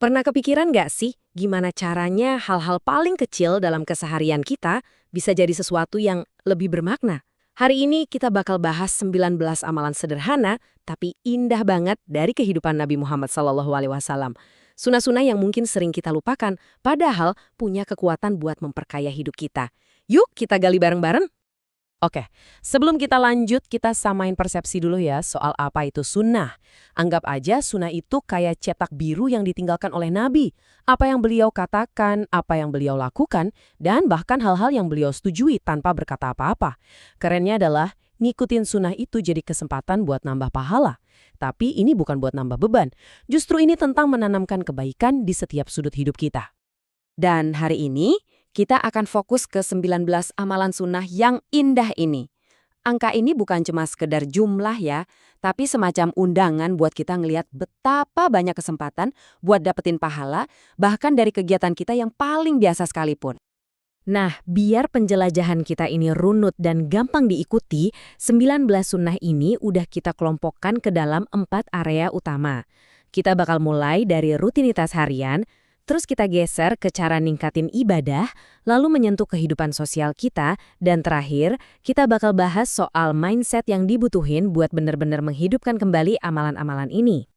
Pernah kepikiran nggak sih gimana caranya hal-hal paling kecil dalam keseharian kita bisa jadi sesuatu yang lebih bermakna? Hari ini kita bakal bahas 19 amalan sederhana tapi indah banget dari kehidupan Nabi Muhammad SAW. Sunah-sunah yang mungkin sering kita lupakan, padahal punya kekuatan buat memperkaya hidup kita. Yuk kita gali bareng-bareng. Oke, sebelum kita lanjut, kita samain persepsi dulu ya soal apa itu sunnah. Anggap aja sunnah itu kayak cetak biru yang ditinggalkan oleh Nabi. Apa yang beliau katakan, apa yang beliau lakukan, dan bahkan hal-hal yang beliau setujui tanpa berkata apa-apa. Kerennya adalah ngikutin sunnah itu jadi kesempatan buat nambah pahala. Tapi ini bukan buat nambah beban. Justru ini tentang menanamkan kebaikan di setiap sudut hidup kita. Dan hari ini, kita akan fokus ke 19 amalan sunnah yang indah ini. Angka ini bukan cuma sekedar jumlah ya, tapi semacam undangan buat kita ngelihat betapa banyak kesempatan buat dapetin pahala, bahkan dari kegiatan kita yang paling biasa sekalipun. Nah, biar penjelajahan kita ini runut dan gampang diikuti, 19 sunnah ini udah kita kelompokkan ke dalam 4 area utama. Kita bakal mulai dari rutinitas harian, terus kita geser ke cara ningkatin ibadah, lalu menyentuh kehidupan sosial kita, dan terakhir, kita bakal bahas soal mindset yang dibutuhin buat benar-benar menghidupkan kembali amalan-amalan ini.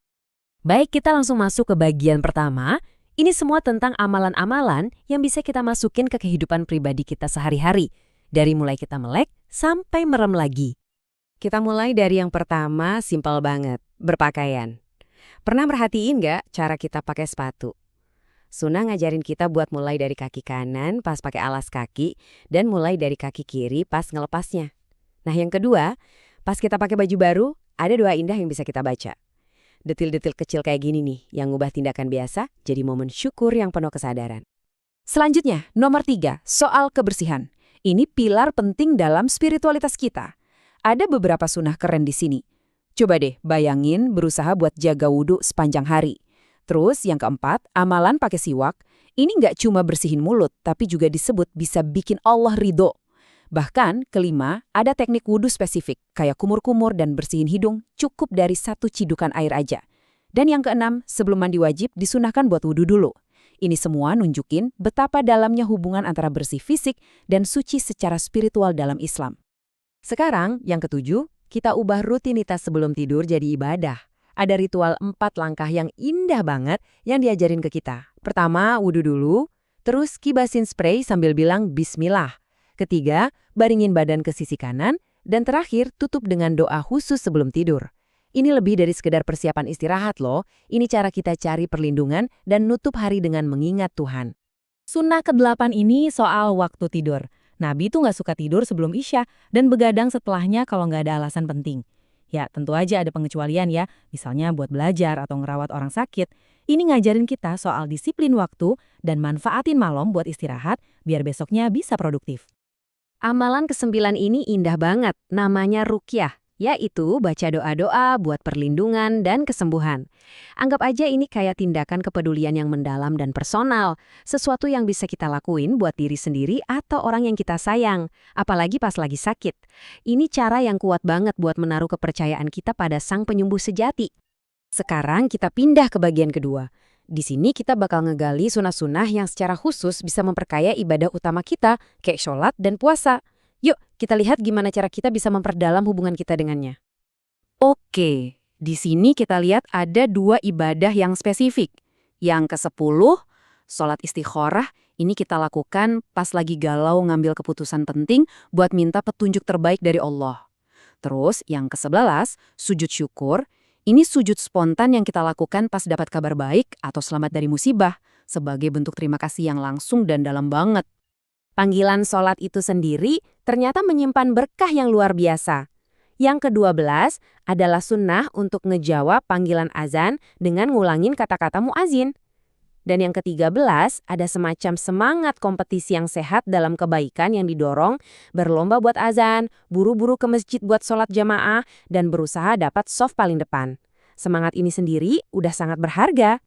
Baik, kita langsung masuk ke bagian pertama. Ini semua tentang amalan-amalan yang bisa kita masukin ke kehidupan pribadi kita sehari-hari, dari mulai kita melek sampai merem lagi. Kita mulai dari yang pertama, simpel banget, berpakaian. Pernah merhatiin nggak cara kita pakai sepatu? Sunnah ngajarin kita buat mulai dari kaki kanan pas pakai alas kaki dan mulai dari kaki kiri pas ngelepasnya. Nah yang kedua, pas kita pakai baju baru, ada doa indah yang bisa kita baca. Detil-detil kecil kayak gini nih, yang ngubah tindakan biasa jadi momen syukur yang penuh kesadaran. Selanjutnya, nomor 3, soal kebersihan. Ini pilar penting dalam spiritualitas kita. Ada beberapa sunnah keren di sini. Coba deh bayangin berusaha buat jaga wudhu sepanjang hari. Terus yang keempat, amalan pakai siwak. Ini nggak cuma bersihin mulut, tapi juga disebut bisa bikin Allah ridho. Bahkan, kelima, ada teknik wudhu spesifik, kayak kumur-kumur dan bersihin hidung cukup dari 1 cidukan air aja. Dan yang keenam, sebelum mandi wajib disunahkan buat wudhu dulu. Ini semua nunjukin betapa dalamnya hubungan antara bersih fisik dan suci secara spiritual dalam Islam. Sekarang, yang ketujuh, kita ubah rutinitas sebelum tidur jadi ibadah. Ada ritual 4 langkah yang indah banget yang diajarin ke kita. Pertama, wudhu dulu, terus kibasin spray sambil bilang bismillah. Ketiga, baringin badan ke sisi kanan, dan terakhir tutup dengan doa khusus sebelum tidur. Ini lebih dari sekedar persiapan istirahat loh, ini cara kita cari perlindungan dan nutup hari dengan mengingat Tuhan. Sunnah ke-8 ini soal waktu tidur. Nabi tuh nggak suka tidur sebelum Isya dan begadang setelahnya kalau nggak ada alasan penting. Ya, tentu aja ada pengecualian ya, misalnya buat belajar atau ngerawat orang sakit. Ini ngajarin kita soal disiplin waktu dan manfaatin malam buat istirahat biar besoknya bisa produktif. Amalan ke-9 ini indah banget, namanya ruqyah, yaitu baca doa-doa buat perlindungan dan kesembuhan. Anggap aja ini kayak tindakan kepedulian yang mendalam dan personal, sesuatu yang bisa kita lakuin buat diri sendiri atau orang yang kita sayang, apalagi pas lagi sakit. Ini cara yang kuat banget buat menaruh kepercayaan kita pada Sang Penyembuh sejati. Sekarang kita pindah ke bagian kedua. Di sini kita bakal ngegali sunah-sunah yang secara khusus bisa memperkaya ibadah utama kita, kayak sholat dan puasa. Yuk, kita lihat gimana cara kita bisa memperdalam hubungan kita dengannya. Oke, di sini kita lihat ada 2 ibadah yang spesifik. Yang ke-10, sholat istikharah, ini kita lakukan pas lagi galau ngambil keputusan penting buat minta petunjuk terbaik dari Allah. Terus yang ke-11, sujud syukur. Ini sujud spontan yang kita lakukan pas dapat kabar baik atau selamat dari musibah, sebagai bentuk terima kasih yang langsung dan dalam banget. Panggilan sholat itu sendiri ternyata menyimpan berkah yang luar biasa. Yang ke-12 adalah sunnah untuk ngejawab panggilan azan dengan ngulangin kata-kata muazin. Dan yang ke-13 ada semacam semangat kompetisi yang sehat dalam kebaikan yang didorong, berlomba buat azan, buru-buru ke masjid buat sholat jamaah, dan berusaha dapat shaf paling depan. Semangat ini sendiri udah sangat berharga.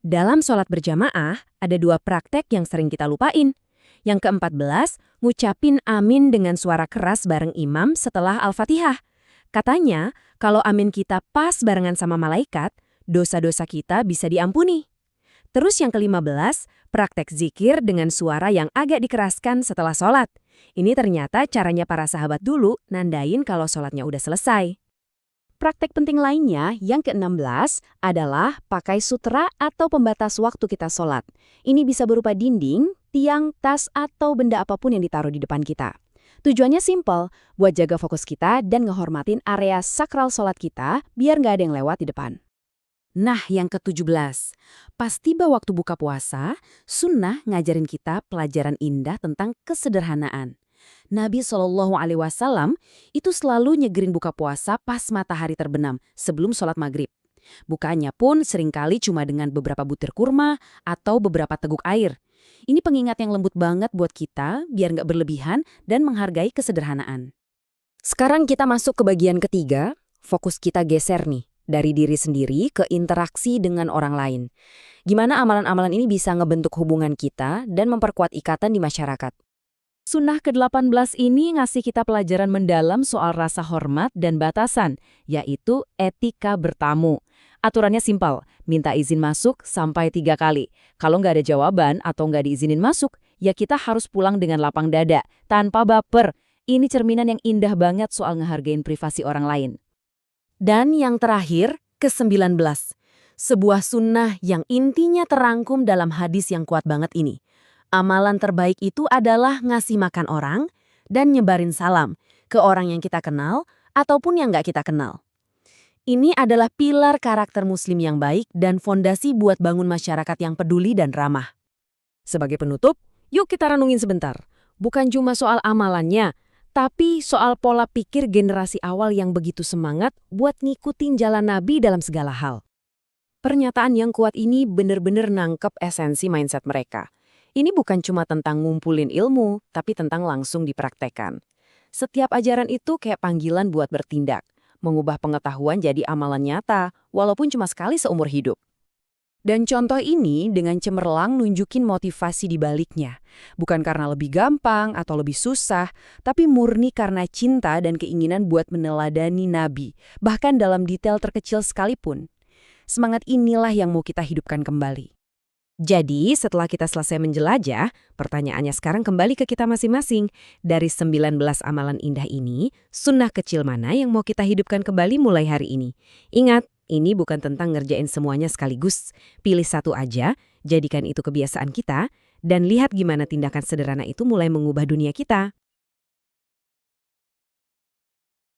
Dalam sholat berjamaah, ada 2 praktek yang sering kita lupain. Yang ke-14, ngucapin amin dengan suara keras bareng imam setelah Al-Fatihah. Katanya, kalau amin kita pas barengan sama malaikat, dosa-dosa kita bisa diampuni. Terus yang ke-15, praktek zikir dengan suara yang agak dikeraskan setelah sholat. Ini ternyata caranya para sahabat dulu nandain kalau sholatnya udah selesai. Praktek penting lainnya yang ke-16 adalah pakai sutra atau pembatas waktu kita sholat. Ini bisa berupa dinding, tiang, tas, atau benda apapun yang ditaruh di depan kita. Tujuannya simpel, buat jaga fokus kita dan ngehormatin area sakral sholat kita biar nggak ada yang lewat di depan. Nah, yang ke-17, pas tiba waktu buka puasa, sunnah ngajarin kita pelajaran indah tentang kesederhanaan. Nabi SAW itu selalu nyegerin buka puasa pas matahari terbenam sebelum sholat maghrib. Bukanya pun seringkali cuma dengan beberapa butir kurma atau beberapa teguk air. Ini pengingat yang lembut banget buat kita biar nggak berlebihan dan menghargai kesederhanaan. Sekarang kita masuk ke bagian ketiga, fokus kita geser nih. Dari diri sendiri ke interaksi dengan orang lain. Gimana amalan-amalan ini bisa ngebentuk hubungan kita dan memperkuat ikatan di masyarakat. Sunnah ke-18 ini ngasih kita pelajaran mendalam soal rasa hormat dan batasan, yaitu etika bertamu. Aturannya simpel, minta izin masuk sampai 3 kali. Kalau nggak ada jawaban atau nggak diizinin masuk, ya kita harus pulang dengan lapang dada, tanpa baper. Ini cerminan yang indah banget soal ngehargain privasi orang lain. Dan yang terakhir, ke-19. Sebuah sunnah yang intinya terangkum dalam hadis yang kuat banget ini. Amalan terbaik itu adalah ngasih makan orang dan nyebarin salam ke orang yang kita kenal ataupun yang nggak kita kenal. Ini adalah pilar karakter muslim yang baik dan fondasi buat bangun masyarakat yang peduli dan ramah. Sebagai penutup, yuk kita renungin sebentar. Bukan cuma soal amalannya, tapi soal pola pikir generasi awal yang begitu semangat buat ngikutin jalan Nabi dalam segala hal. Pernyataan yang kuat ini bener-bener nangkep esensi mindset mereka. Ini bukan cuma tentang ngumpulin ilmu, tapi tentang langsung dipraktekkan. Setiap ajaran itu kayak panggilan buat bertindak, mengubah pengetahuan jadi amalan nyata, walaupun cuma sekali seumur hidup. Dan contoh ini dengan cemerlang nunjukin motivasi di baliknya. Bukan karena lebih gampang atau lebih susah, tapi murni karena cinta dan keinginan buat meneladani Nabi, bahkan dalam detail terkecil sekalipun. Semangat inilah yang mau kita hidupkan kembali. Jadi, setelah kita selesai menjelajah, pertanyaannya sekarang kembali ke kita masing-masing. Dari 19 amalan indah ini, sunnah kecil mana yang mau kita hidupkan kembali mulai hari ini? Ingat, ini bukan tentang ngerjain semuanya sekaligus. Pilih satu aja, jadikan itu kebiasaan kita, dan lihat gimana tindakan sederhana itu mulai mengubah dunia kita.